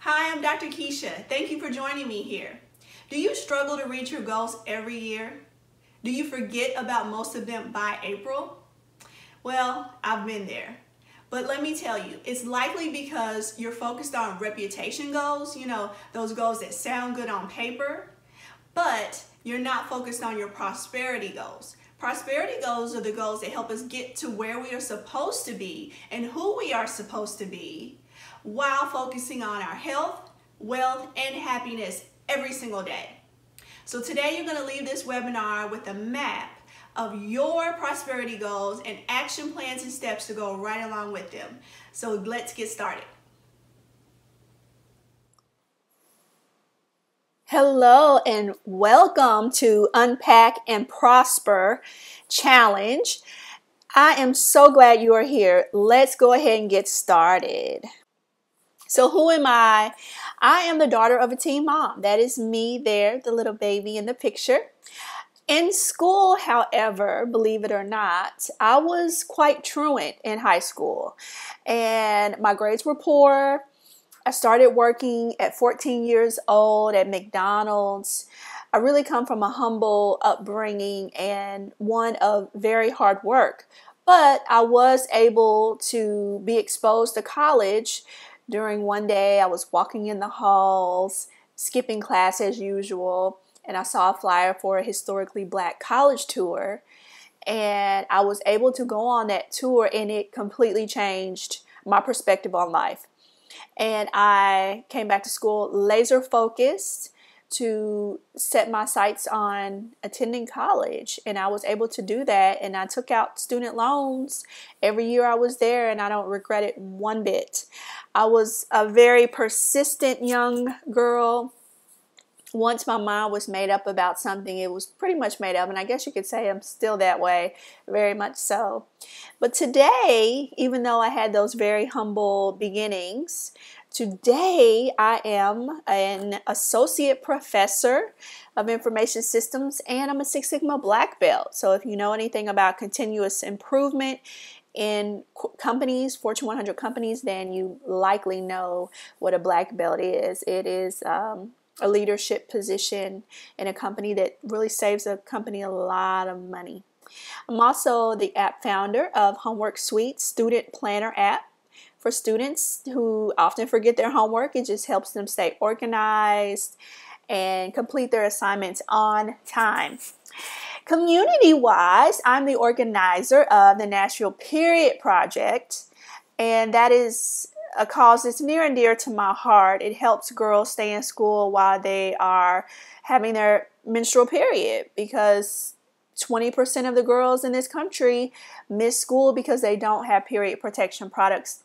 Hi, I'm Dr. Kisha. Thank you for joining me here. Do you struggle to reach your goals every year? Do you forget about most of them by April? Well, I've been there. But let me tell you, it's likely because you're focused on reputation goals, those goals that sound good on paper, but you're not focused on your prosperity goals. Prosperity goals are the goals that help us get to where we are supposed to be and who we are supposed to be while focusing on our health, wealth, and happiness every single day. So today you're going to leave this webinar with a map of your prosperity goals and action plans and steps to go right along with them. So let's get started. Hello and welcome to Unpack and Prosper Challenge. I am so glad you are here. Let's go ahead and get started. So who am I? I am the daughter of a teen mom. That is me there, the little baby in the picture. In school, however, believe it or not, I was quite truant in high school and my grades were poor. I started working at 14 years old at McDonald's. I really come from a humble upbringing and one of very hard work, but I was able to be exposed to college. During one day, I was walking in the halls, skipping class as usual, and I saw a flyer for a historically black college tour. And I was able to go on that tour, and it completely changed my perspective on life. And I came back to school laser focused to set my sights on attending college. And I was able to do that. And I took out student loans every year I was there, and I don't regret it one bit. I was a very persistent young girl. Once my mind was made up about something, it was pretty much made up. And I guess you could say I'm still that way, very much so. But today, even though I had those very humble beginnings, today I am an associate professor of information systems and I'm a Six Sigma black belt. So if you know anything about continuous improvement in companies, Fortune 100 companies, then you likely know what a black belt is. It is a leadership position in a company that really saves a company a lot of money. I'm also the app founder of Homework Suite Student Planner app for students who often forget their homework. It just helps them stay organized and complete their assignments on time. Community-wise, I'm the organizer of the Nashville Period Project, and that is a cause that's near and dear to my heart. It helps girls stay in school while they are having their menstrual period, because 20% of the girls in this country miss school because they don't have period protection products.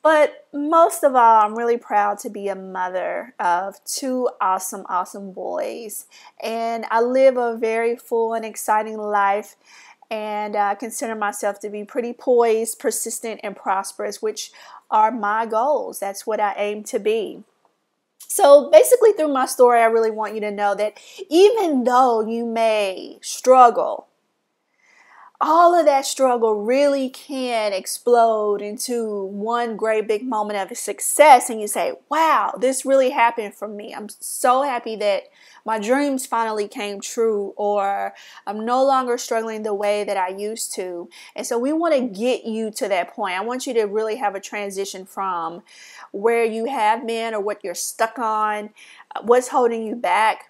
But most of all, I'm really proud to be a mother of two awesome boys. And I live a very full and exciting life. And I consider myself to be pretty poised, persistent, and prosperous, which are my goals. That's what I aim to be. So basically through my story, I really want you to know that even though you may struggle, all of that struggle really can explode into one great big moment of success. And you say, wow, this really happened for me. I'm so happy that my dreams finally came true, or I'm no longer struggling the way that I used to. And so we want to get you to that point. I want you to really have a transition from where you have been or what you're stuck on, what's holding you back,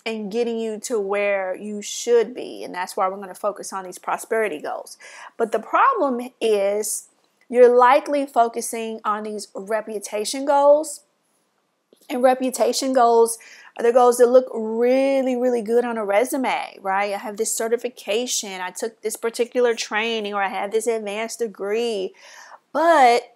and getting you to where you should be. And that's why we're going to focus on these prosperity goals. But the problem is you're likely focusing on these reputation goals. And reputation goals are the goals that look really good on a resume, right? I have this certification, I took this particular training, or I have this advanced degree. But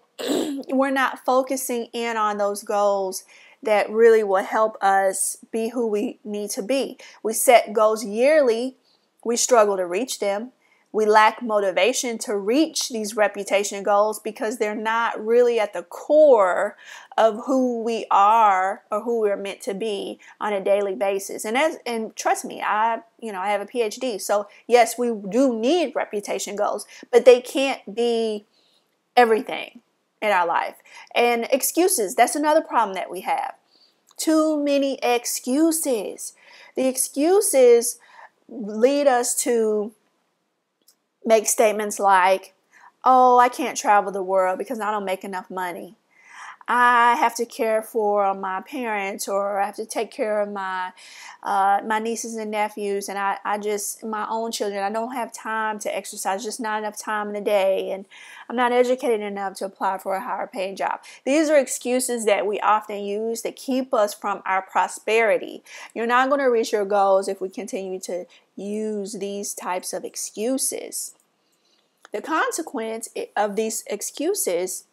we're not focusing in on those goals that really will help us be who we need to be. We set goals yearly, we struggle to reach them. We lack motivation to reach these reputation goals because they're not really at the core of who we are or who we're meant to be on a daily basis. And trust me, I have a PhD. So yes, we do need reputation goals, but they can't be everything. in our life. And excuses, that's another problem that we have. Too many excuses. The excuses lead us to make statements like, oh, I can't travel the world because I don't make enough money. I have to care for my parents, or I have to take care of my nieces and nephews, and I just, my own children, I don't have time to exercise, just not enough time in the day, and I'm not educated enough to apply for a higher paying job. These are excuses that we often use to keep us from our prosperity. You're not going to reach your goals if we continue to use these types of excuses. The consequence of these excuses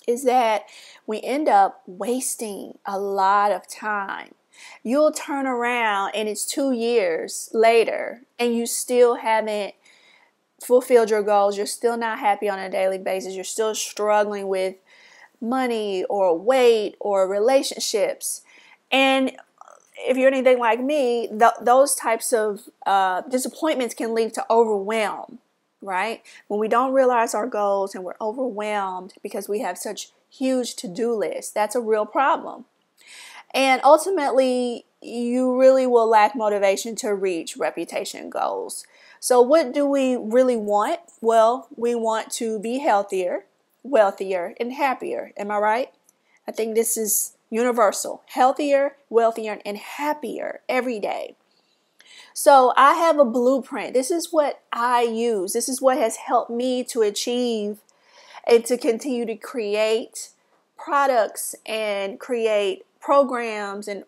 is that we end up wasting a lot of time. You'll turn around and it's 2 years later and you still haven't fulfilled your goals. You're still not happy on a daily basis. You're still struggling with money or weight or relationships. And if you're anything like me, those types of disappointments can lead to overwhelm. Right? When we don't realize our goals and we're overwhelmed because we have such huge to-do lists, that's a real problem. And ultimately, you really will lack motivation to reach reputation goals. So what do we really want? Well, we want to be healthier, wealthier, and happier. Am I right? I think this is universal. Healthier, wealthier, and happier every day. So I have a blueprint. This is what I use. This is what has helped me to achieve and to continue to create products and create programs and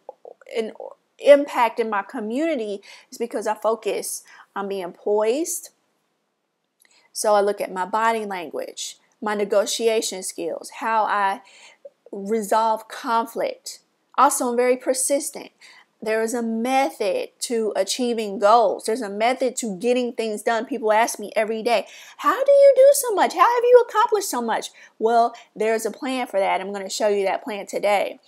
impact in my community, is because I focus on being poised. So I look at my body language, my negotiation skills, how I resolve conflict. Also, I'm very persistent. There is a method to achieving goals. There's a method to getting things done. People ask me every day, how do you do so much? How have you accomplished so much? Well, there's a plan for that. I'm going to show you that plan today.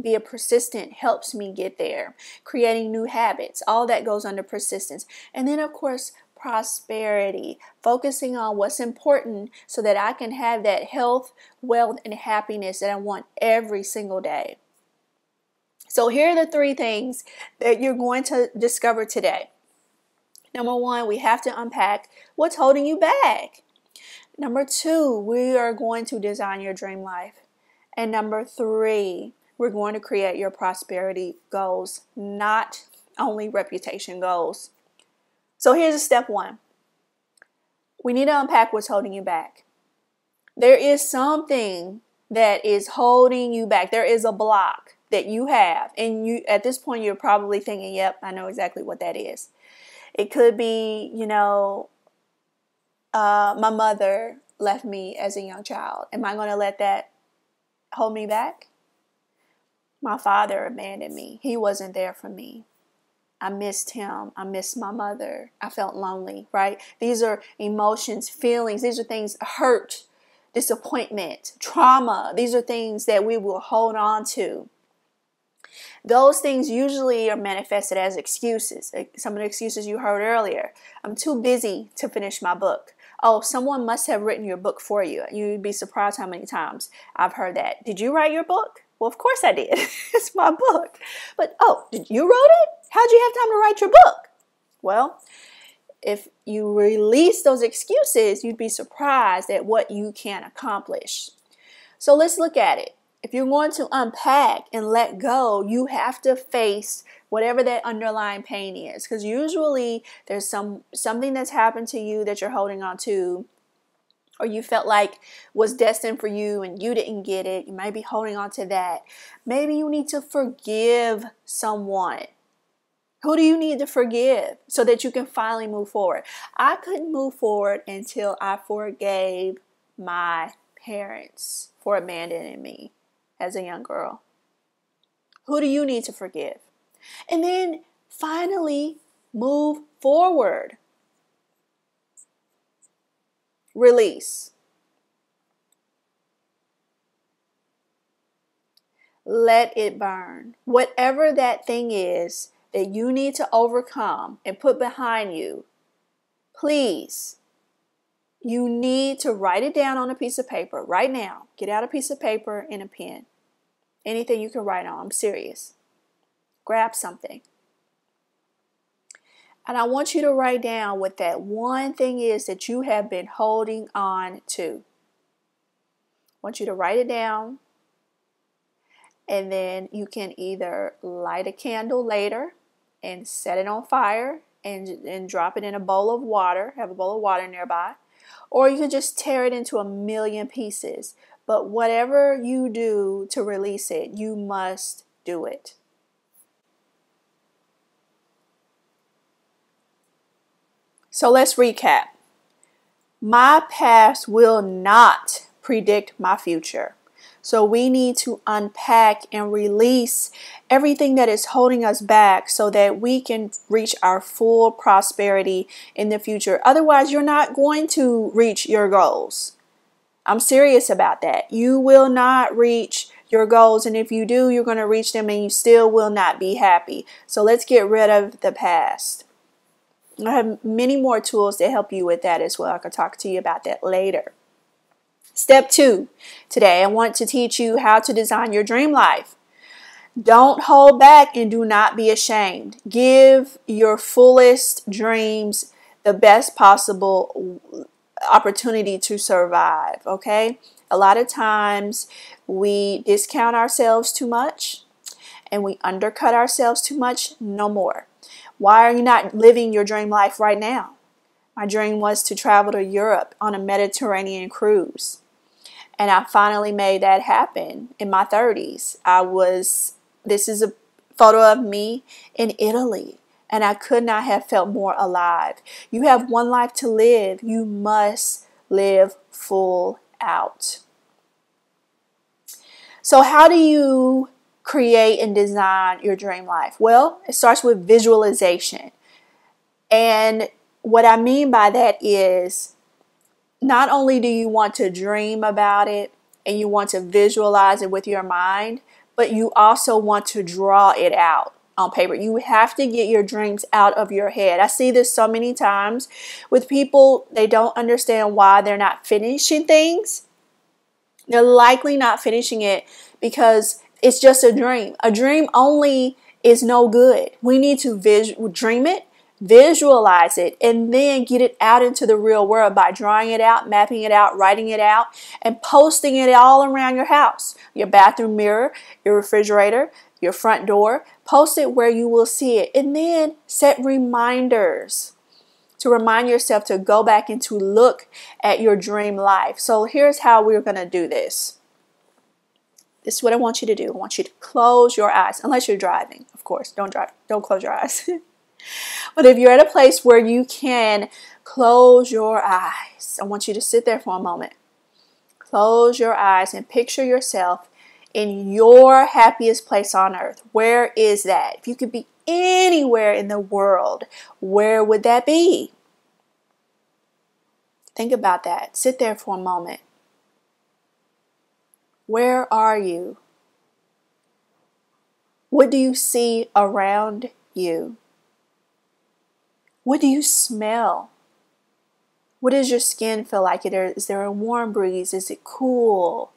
Being persistent helps me get there. Creating new habits, all that goes under persistence. And then, of course, prosperity, focusing on what's important so that I can have that health, wealth, and happiness that I want every single day. So here are the 3 things that you're going to discover today. Number 1, we have to unpack what's holding you back. Number 2, we are going to design your dream life. And number 3, we're going to create your prosperity goals, not only reputation goals. So here's step 1. We need to unpack what's holding you back. There is something that is holding you back. There is a block that you have, and you, at this point, you're probably thinking, yep, I know exactly what that is. It could be, my mother left me as a young child. Am I going to let that hold me back? My father abandoned me. He wasn't there for me. I missed him. I missed my mother. I felt lonely, right? These are emotions, feelings. These are things, hurt, disappointment, trauma. These are things that we will hold on to. Those things usually are manifested as excuses. Some of the excuses you heard earlier. I'm too busy to finish my book. Oh, someone must have written your book for you. You'd be surprised how many times I've heard that. Did you write your book? Well, of course I did. It's my book. But, oh, you wrote it? How'd you have time to write your book? Well, if you release those excuses, you'd be surprised at what you can accomplish. So let's look at it. If you're going to unpack and let go, you have to face whatever that underlying pain is. Because usually there's something that's happened to you that you're holding on to, or you felt like was destined for you and you didn't get it. You might be holding on to that. Maybe you need to forgive someone. Who do you need to forgive so that you can finally move forward? I couldn't move forward until I forgave my parents for abandoning me as a young girl. Who do you need to forgive? And then finally move forward. Release. Let it burn. Whatever that thing is that you need to overcome and put behind you, please You need to write it down on a piece of paper right now. Get out a piece of paper and a pen. Anything you can write on. I'm serious. Grab something. And I want you to write down what that one thing is that you have been holding on to. I want you to write it down. And then you can either light a candle later and set it on fire and drop it in a bowl of water. Have a bowl of water nearby. Or you can just tear it into a million pieces. But whatever you do to release it, you must do it. So let's recap. My past will not predict my future. So we need to unpack and release everything that is holding us back so that we can reach our full prosperity in the future. Otherwise, you're not going to reach your goals. I'm serious about that. You will not reach your goals. And if you do, you're going to reach them and you still will not be happy. So let's get rid of the past. I have many more tools to help you with that as well. I can talk to you about that later. Step 2. Today, I want to teach you how to design your dream life. Don't hold back and do not be ashamed. Give your fullest dreams the best possible opportunity to survive, okay? A lot of times we discount ourselves too much and we undercut ourselves too much. No more. Why are you not living your dream life right now? My dream was to travel to Europe on a Mediterranean cruise. And I finally made that happen in my 30s. This is a photo of me in Italy. And I could not have felt more alive. You have one life to live. You must live full out. So how do you create and design your dream life? Well, it starts with visualization. And what I mean by that is not only do you want to dream about it and you want to visualize it with your mind, but you also want to draw it out on paper. You have to get your dreams out of your head. I see this so many times with people. They don't understand why they're not finishing things. They're likely not finishing it because it's just a dream. A dream only is no good. We need to dream it, visualize it, and then get it out into the real world by drawing it out, mapping it out, writing it out, and posting it all around your house. Your bathroom mirror, your refrigerator, your front door. Post it where you will see it. And then set reminders to remind yourself to go back and to look at your dream life. So here's how we're going to do this. This is what I want you to do. I want you to close your eyes, unless you're driving, of course. Don't drive. Don't close your eyes. But if you're at a place where you can close your eyes, I want you to sit there for a moment. Close your eyes and picture yourself in your happiest place on earth. Where is that? If you could be anywhere in the world, where would that be? Think about that. Sit there for a moment. Where are you? What do you see around you? What do you smell? What does your skin feel like? Is there a warm breeze? Is it cool?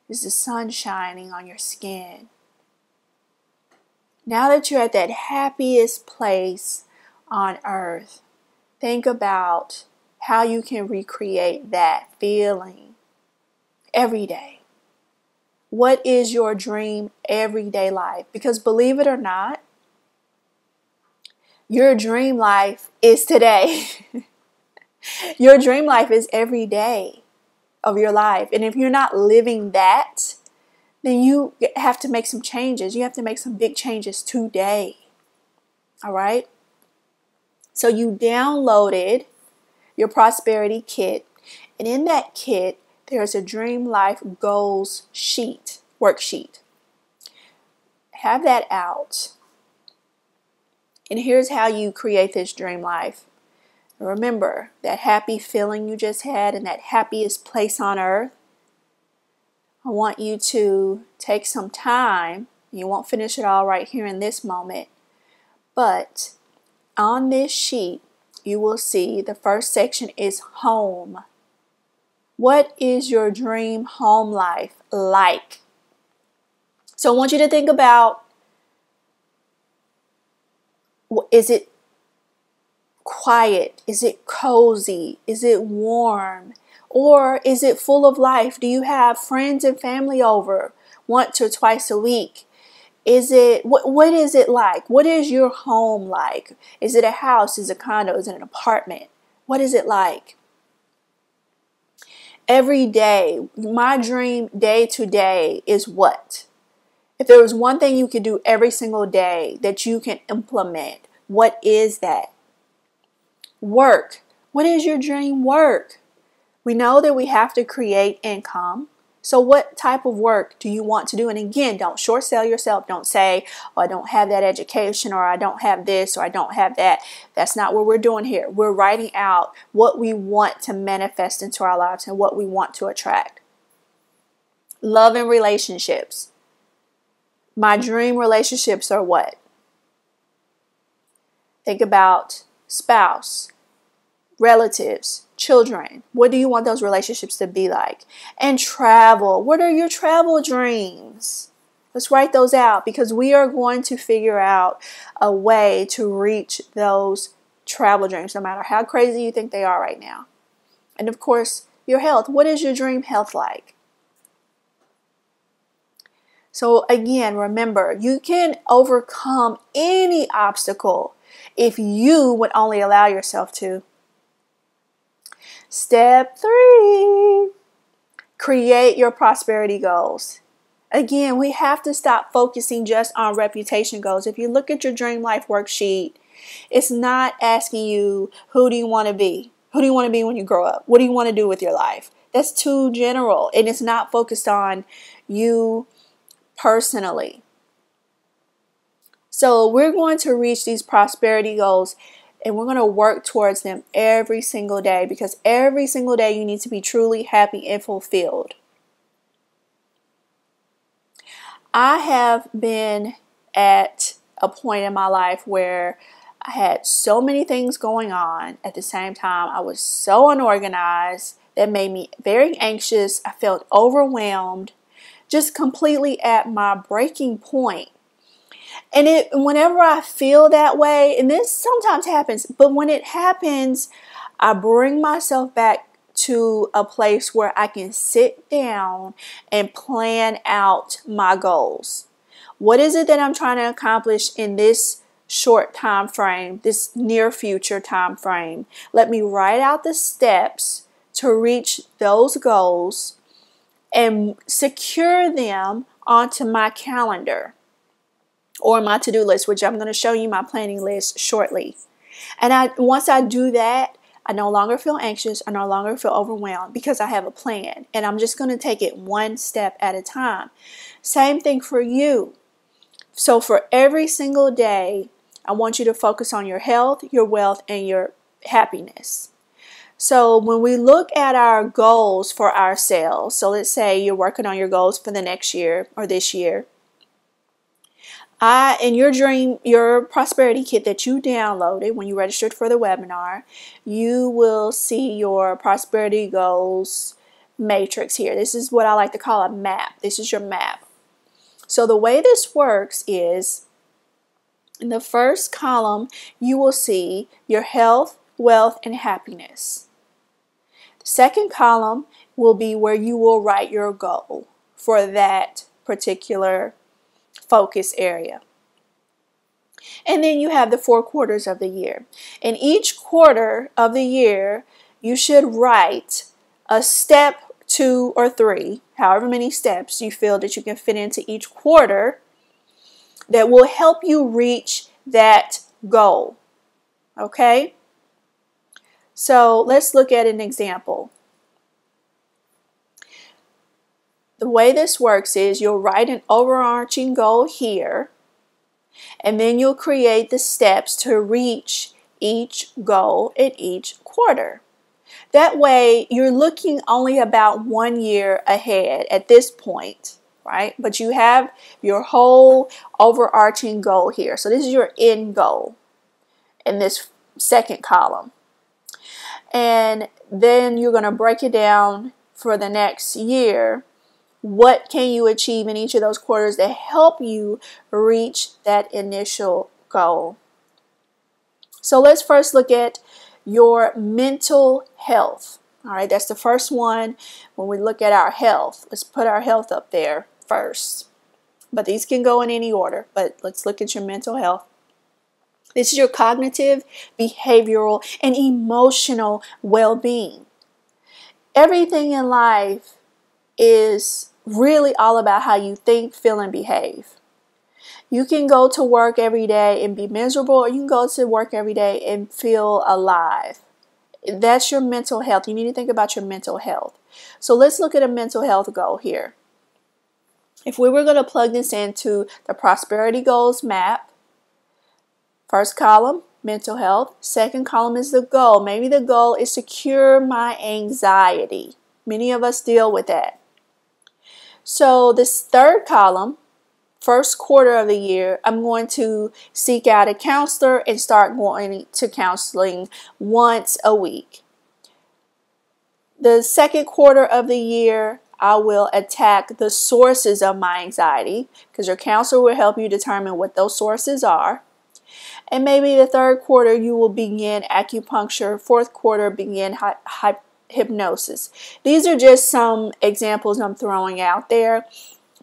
Is the sun shining on your skin? Now that you're at that happiest place on earth, think about how you can recreate that feeling every day. What is your dream everyday life? Because believe it or not, your dream life is today. Your dream life is every day of your life. And if you're not living that, then you have to make some changes. You have to make some big changes today. All right? So you downloaded your prosperity kit. And in that kit, there's a dream life goals worksheet. Have that out. And here's how you create this dream life. Remember that happy feeling you just had in that happiest place on earth. I want you to take some time. You won't finish it all right here in this moment. But on this sheet, you will see the first section is home. What is your dream home life like? So I want you to think about, is it quiet? Is it cozy? Is it warm? Or is it full of life? Do you have friends and family over once or twice a week? Is it, what is it like? What is your home like? Is it a house? Is it a condo? Is it an apartment? What is it like? Every day, my dream day to day is what? If there was one thing you could do every single day that you can implement, what is that? Work. What is your dream work? We know that we have to create income. So what type of work do you want to do? And again, don't short sell yourself. Don't say, oh, I don't have that education, or I don't have this, or I don't have that. That's not what we're doing here. We're writing out what we want to manifest into our lives and what we want to attract. Love and relationships. My dream relationships are what? Think about spouse, relatives, children. What do you want those relationships to be like? And travel. What are your travel dreams? Let's write those out, because we are going to figure out a way to reach those travel dreams, no matter how crazy you think they are right now. And of course, your health. What is your dream health like? So again, remember, you can overcome any obstacle if you would only allow yourself to. Step 3, create your prosperity goals. Again, we have to stop focusing just on reputation goals. If you look at your dream life worksheet, it's not asking you, who do you want to be? Who do you want to be when you grow up? What do you want to do with your life? That's too general, and it's not focused on you personally. So we're going to reach these prosperity goals, and we're going to work towards them every single day, because every single day you need to be truly happy and fulfilled. I have been at a point in my life where I had so many things going on at the same time. I was so unorganized that made me very anxious. I felt overwhelmed, just completely at my breaking point. And whenever I feel that way, and this sometimes happens, but when it happens, I bring myself back to a place where I can sit down and plan out my goals. What is it that I'm trying to accomplish in this short time frame, this near future time frame? Let me write out the steps to reach those goals and secure them onto my calendar or my to-do list, which I'm going to show you my planning list shortly. And once I do that, I no longer feel anxious. I no longer feel overwhelmed, because I have a plan, and I'm just going to take it one step at a time. Same thing for you. So for every single day, I want you to focus on your health, your wealth, and your happiness. So when we look at our goals for ourselves, so let's say you're working on your goals for the next year or this year. In your prosperity kit that you downloaded when you registered for the webinar, you will see your prosperity goals matrix here. This is what I like to call a map. This is your map. So the way this works is, in the first column, you will see your health, wealth, and happiness. The second column will be where you will write your goal for that particular focus area. And then you have the 4 quarters of the year. In each quarter of the year, you should write a step, 2 or 3, however many steps you feel that you can fit into each quarter, that will help you reach that goal. Okay? So let's look at an example. The way this works is you'll write an overarching goal here, and then you'll create the steps to reach each goal at each quarter. That way, you're looking only about 1 year ahead at this point, right? But you have your whole overarching goal here. So this is your end goal in this second column. And then you're going to break it down for the next year, what can you achieve in each of those quarters that help you reach that initial goal? So let's first look at your mental health. All right, that's the first one when we look at our health. Let's put our health up there first. But these can go in any order, but let's look at your mental health. This is your cognitive, behavioral, and emotional well-being. Everything in life is really all about how you think, feel, and behave. You can go to work every day and be miserable, or you can go to work every day and feel alive. That's your mental health. You need to think about your mental health. So let's look at a mental health goal here. If we were going to plug this into the prosperity goals map, first column, mental health. Second column is the goal. Maybe the goal is to cure my anxiety. Many of us deal with that. So this third column, first quarter of the year, I'm going to seek out a counselor and start going to counseling once a week. The second quarter of the year, I will attack the sources of my anxiety, because your counselor will help you determine what those sources are. And maybe the third quarter you will begin acupuncture, fourth quarter begin hypnosis. These are just some examples I'm throwing out there,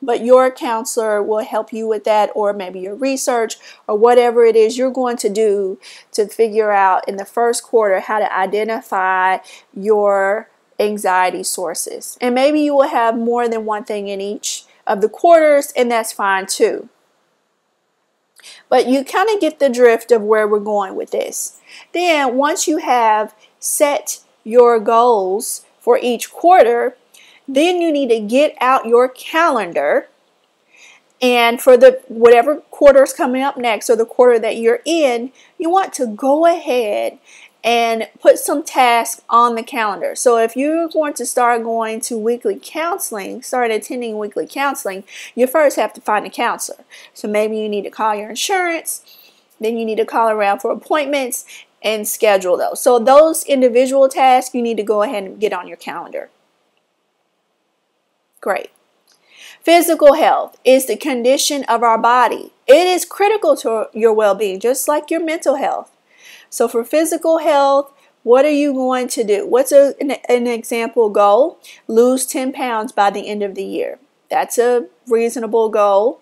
but your counselor will help you with that, or maybe your research, or whatever it is you're going to do to figure out in the first quarter how to identify your anxiety sources. And maybe you will have more than one thing in each of the quarters, and that's fine too. But you kind of get the drift of where we're going with this. Then once you have set your goals for each quarter, then you need to get out your calendar, and for the whatever quarter is coming up next, or the quarter that you're in, you want to go ahead and put some tasks on the calendar. So if you're going to start going to weekly counseling, start attending weekly counseling, you first have to find a counselor. So maybe you need to call your insurance, then you need to call around for appointments and schedule those. So those individual tasks you need to go ahead and get on your calendar. Great. Physical health is the condition of our body. It is critical to your well-being, just like your mental health. So for physical health, what are you going to do? What's an example goal? Lose 10 pounds by the end of the year. That's a reasonable goal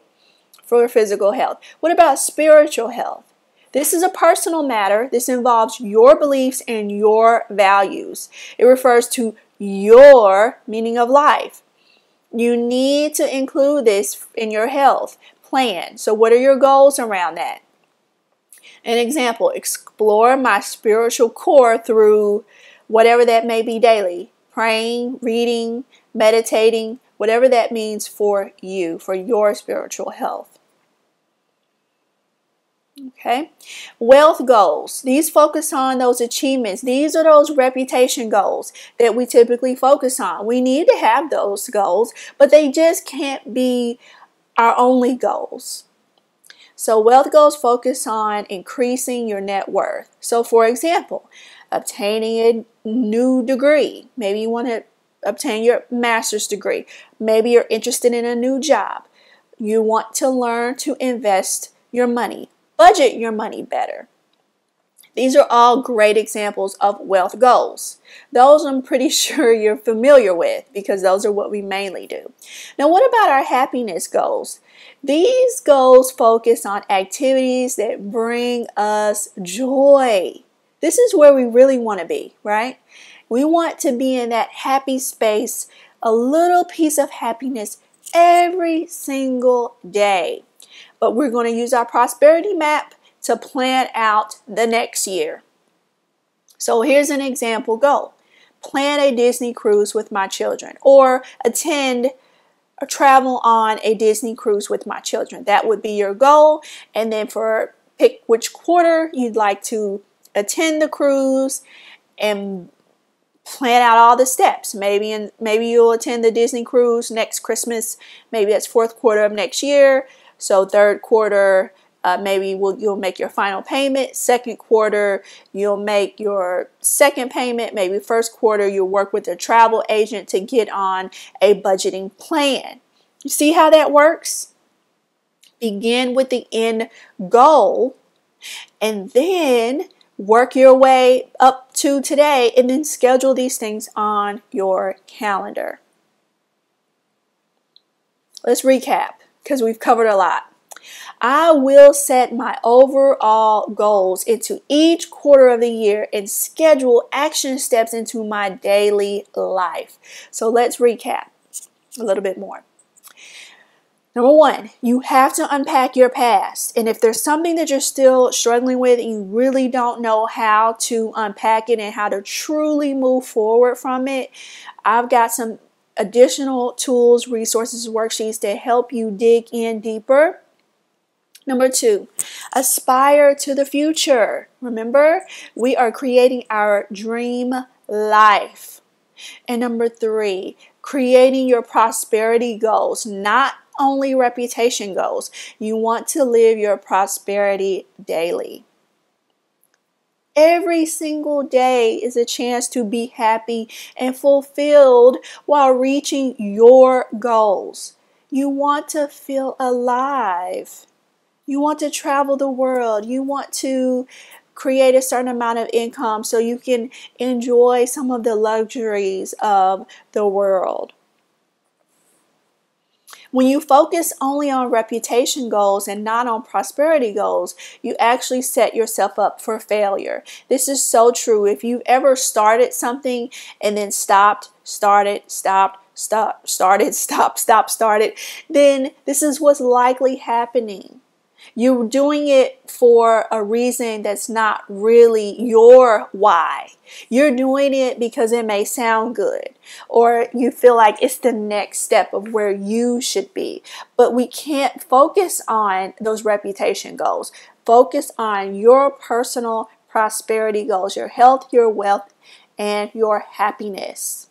for physical health. What about spiritual health? This is a personal matter. This involves your beliefs and your values. It refers to your meaning of life. You need to include this in your health plan. So what are your goals around that? An example, explore my spiritual core through whatever that may be daily. Praying, reading, meditating, whatever that means for you, for your spiritual health. Okay. Wealth goals. These focus on those achievements. These are those reputation goals that we typically focus on. We need to have those goals, but they just can't be our only goals. So wealth goals focus on increasing your net worth. So for example, obtaining a new degree. Maybe you want to obtain your master's degree. Maybe you're interested in a new job. You want to learn to invest your money. Budget your money better. These are all great examples of wealth goals. Those I'm pretty sure you're familiar with, because those are what we mainly do. Now, what about our happiness goals? These goals focus on activities that bring us joy. This is where we really want to be, right? We want to be in that happy space, a little piece of happiness every single day. But we're going to use our prosperity map to plan out the next year. So here's an example goal. Plan a Disney cruise with my children, or attend or travel on a Disney cruise with my children. That would be your goal. And then pick which quarter you'd like to attend the cruise and plan out all the steps. Maybe you'll attend the Disney cruise next Christmas. Maybe that's fourth quarter of next year. So third quarter Maybe you'll make your final payment. Second quarter, you'll make your second payment. Maybe first quarter, you'll work with a travel agent to get on a budgeting plan. You see how that works? Begin with the end goal and then work your way up to today, and then schedule these things on your calendar. Let's recap because we've covered a lot. I will set my overall goals into each quarter of the year and schedule action steps into my daily life. So let's recap a little bit more. Number one, you have to unpack your past. And if there's something that you're still struggling with and you really don't know how to unpack it and how to truly move forward from it, I've got some additional tools, resources, worksheets to help you dig in deeper. Number two, aspire to the future. Remember, we are creating our dream life. And number three, creating your prosperity goals, not only reputation goals. You want to live your prosperity daily. Every single day is a chance to be happy and fulfilled while reaching your goals. You want to feel alive. You want to travel the world. You want to create a certain amount of income so you can enjoy some of the luxuries of the world. When you focus only on reputation goals and not on prosperity goals, you actually set yourself up for failure. This is so true. If you've ever started something and then stopped, started, stopped, started, then this is what's likely happening. You're doing it for a reason that's not really your why. You're doing it because it may sound good, or you feel like it's the next step of where you should be. But we can't focus on those reputation goals. Focus on your personal prosperity goals, your health, your wealth, and your happiness.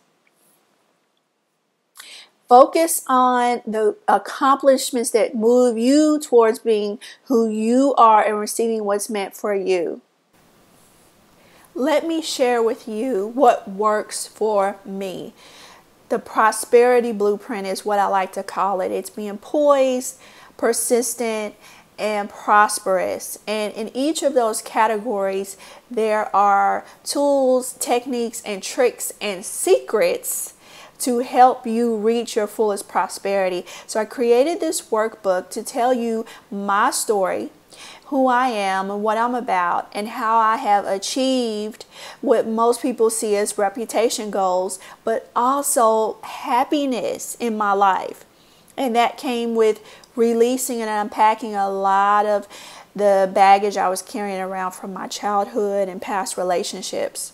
Focus on the accomplishments that move you towards being who you are and receiving what's meant for you. Let me share with you what works for me. The prosperity blueprint is what I like to call it. It's being poised, persistent, and prosperous. And in each of those categories, there are tools, techniques, and tricks and secrets to help you reach your fullest prosperity. So I created this workbook to tell you my story, who I am and what I'm about, and how I have achieved what most people see as reputation goals, but also happiness in my life. And that came with releasing and unpacking a lot of the baggage I was carrying around from my childhood and past relationships.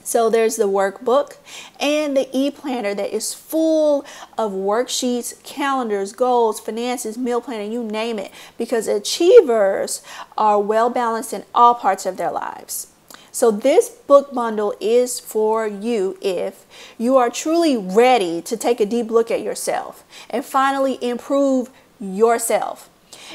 So there's the workbook and the ePlanner that is full of worksheets, calendars, goals, finances, meal planning, you name it, because achievers are well balanced in all parts of their lives. So this book bundle is for you if you are truly ready to take a deep look at yourself and finally improve yourself.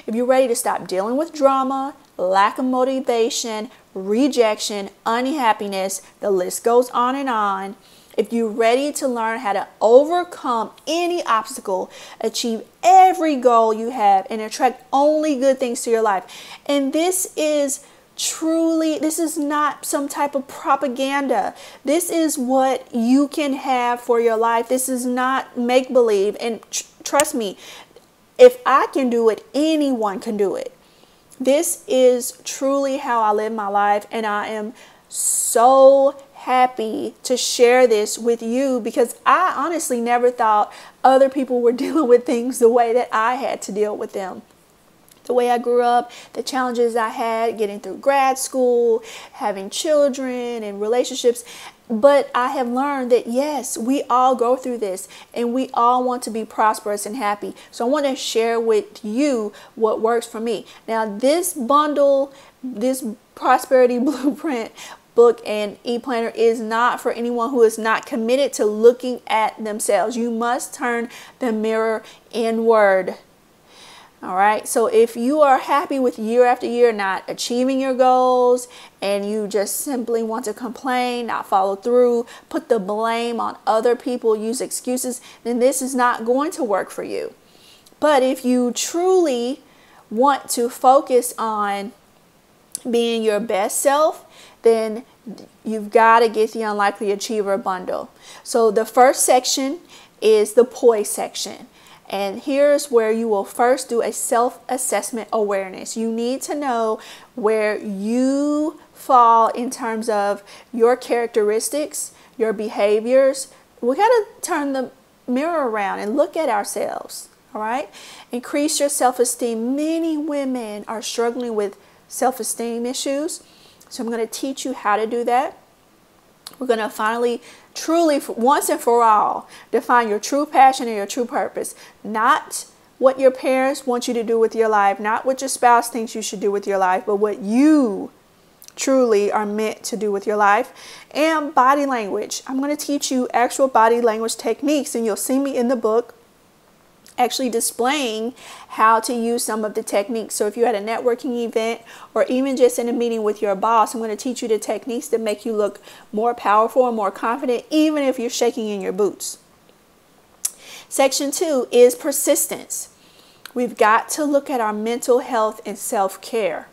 If you're ready to stop dealing with drama, lack of motivation, rejection, unhappiness, the list goes on and on. If you're ready to learn how to overcome any obstacle, achieve every goal you have, and attract only good things to your life. And this is not some type of propaganda. This is what you can have for your life. This is not make-believe. And trust me, if I can do it, anyone can do it. This is truly how I live my life, and I am so happy to share this with you because I honestly never thought other people were dealing with things the way that I had to deal with them. The way I grew up, the challenges I had getting through grad school, having children and relationships. But I have learned that yes, we all go through this and we all want to be prosperous and happy. So I want to share with you what works for me. Now this bundle, this prosperity blueprint book and ePlanner is not for anyone who is not committed to looking at themselves. You must turn the mirror inward. All right, so if you are happy with year after year not achieving your goals and you just simply want to complain, not follow through, put the blame on other people, use excuses, then this is not going to work for you. But if you truly want to focus on being your best self, then you've got to get the Unlikely Achiever bundle. So the first section is the Poise section. And here's where you will first do a self-assessment awareness. You need to know where you fall in terms of your characteristics, your behaviors. We got to turn the mirror around and look at ourselves. All right. Increase your self-esteem. Many women are struggling with self-esteem issues. So I'm going to teach you how to do that. We're going to finally, truly, once and for all, define your true passion and your true purpose. Not what your parents want you to do with your life, not what your spouse thinks you should do with your life, but what you truly are meant to do with your life. And body language. I'm going to teach you actual body language techniques, and you'll see me in the book actually displaying how to use some of the techniques. So if you're at a networking event or even just in a meeting with your boss, I'm going to teach you the techniques that make you look more powerful and more confident, even if you're shaking in your boots. Section 2 is persistence. We've got to look at our mental health and self-care.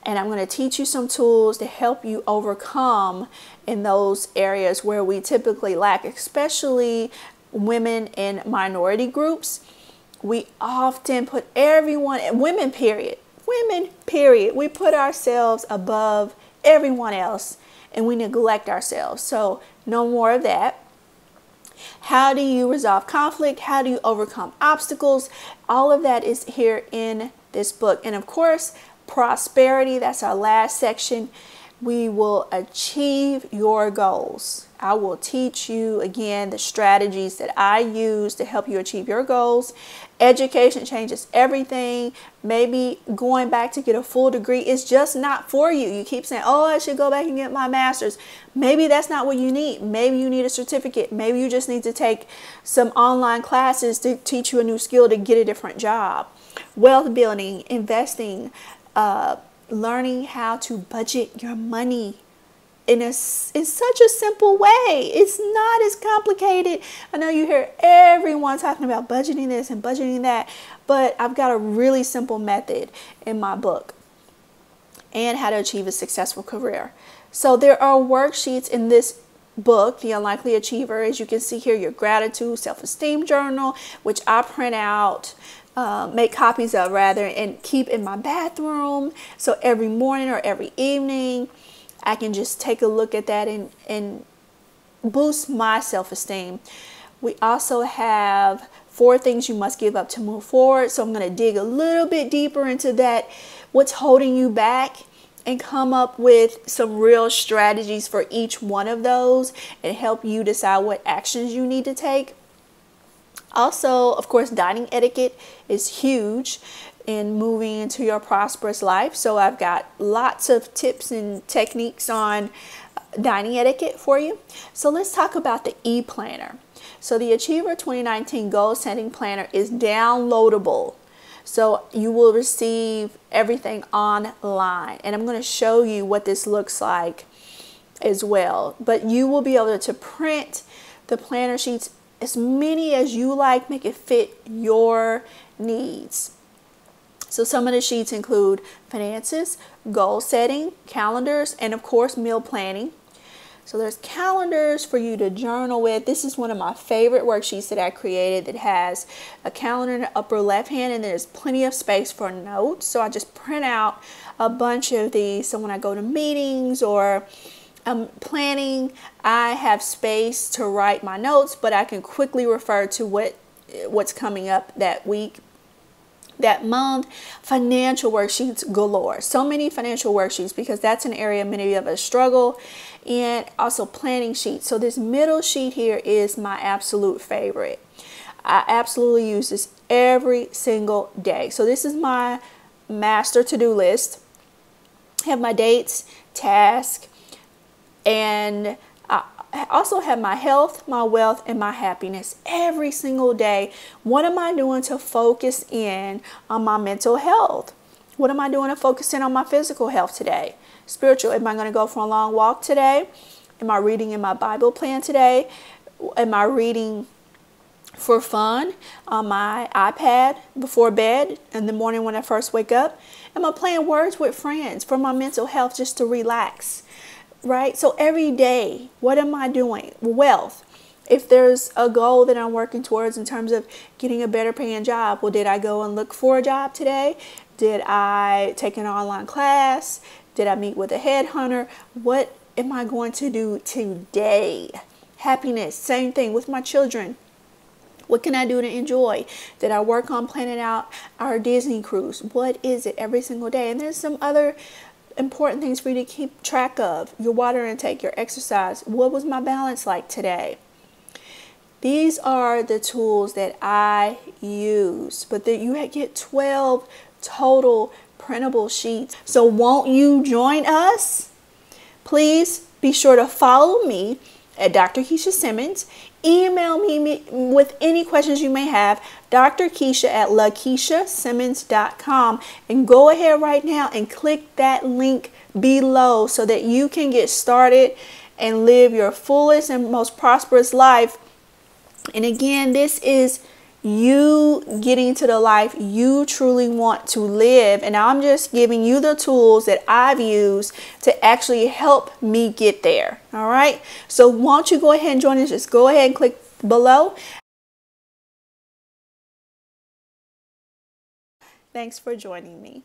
And I'm going to teach you some tools to help you overcome in those areas where we typically lack, especially women in minority groups. We often put everyone, women period, we put ourselves above everyone else and we neglect ourselves. So no more of that. How do you resolve conflict? How do you overcome obstacles? All of that is here in this book. And of course, prosperity, that's our last section. We will achieve your goals. I will teach you again the strategies that I use to help you achieve your goals. Education changes everything. Maybe going back to get a full degree is just not for you. You keep saying, oh, I should go back and get my master's. Maybe that's not what you need. Maybe you need a certificate. Maybe you just need to take some online classes to teach you a new skill to get a different job. Wealth building, investing, learning how to budget your money in such a simple way. It's not as complicated. I know you hear everyone talking about budgeting this and budgeting that, but I've got a really simple method in my book, and how to achieve a successful career. So there are worksheets in this book, The Unlikely Achiever. As you can see here, your gratitude, self-esteem journal, which I print out, make copies of rather, and keep in my bathroom. So every morning or every evening, I can just take a look at that and boost my self-esteem. We also have 4 things you must give up to move forward. So I'm going to dig a little bit deeper into that, what's holding you back, and come up with some real strategies for each one of those and help you decide what actions you need to take. Also, of course, dining etiquette is huge in moving into your prosperous life. So I've got lots of tips and techniques on dining etiquette for you. So let's talk about the ePlanner. So the Achiever 2019 Goal Setting Planner is downloadable. So you will receive everything online. And I'm going to show you what this looks like as well. But you will be able to print the planner sheets as many as you like, make it fit your needs. So some of the sheets include finances, goal setting, calendars, and of course meal planning. So there's calendars for you to journal with. This is one of my favorite worksheets that I created that has a calendar in the upper left hand, and there's plenty of space for notes. So I just print out a bunch of these. So when I go to meetings or I'm planning, I have space to write my notes, but I can quickly refer to what's coming up that week, that month. Financial worksheets galore. So many financial worksheets because that's an area many of us struggle. And also planning sheets. So this middle sheet here is my absolute favorite. I absolutely use this every single day. So this is my master to-do list. I have my dates, tasks, and I I also have my health, my wealth, and my happiness every single day. What am I doing to focus in on my mental health? What am I doing to focus in on my physical health today? Spiritual, am I going to go for a long walk today? Am I reading in my Bible plan today? Am I reading for fun on my iPad before bed in the morning when I first wake up? Am I playing words with friends for my mental health just to relax? Right? So every day, what am I doing? Wealth. If there's a goal that I'm working towards in terms of getting a better paying job, well, did I go and look for a job today? Did I take an online class? Did I meet with a headhunter? What am I going to do today? Happiness, same thing with my children. What can I do to enjoy? Did I work on planning out our Disney cruise? What is it every single day? And there's some other important things for you to keep track of. Your water intake, your exercise. What was my balance like today? These are the tools that I use. But then you get 12 total printable sheets. So won't you join us? Please be sure to follow me at Dr. Kisha Simmons. Email me with any questions you may have, Dr. Kisha at lakishasimmons.com, and go ahead right now and click that link below so that you can get started and live your fullest and most prosperous life. And again, this is you getting to the life you truly want to live. And I'm just giving you the tools that I've used to actually help me get there. All right. So won't you go ahead and join us? Just go ahead and click below. Thanks for joining me.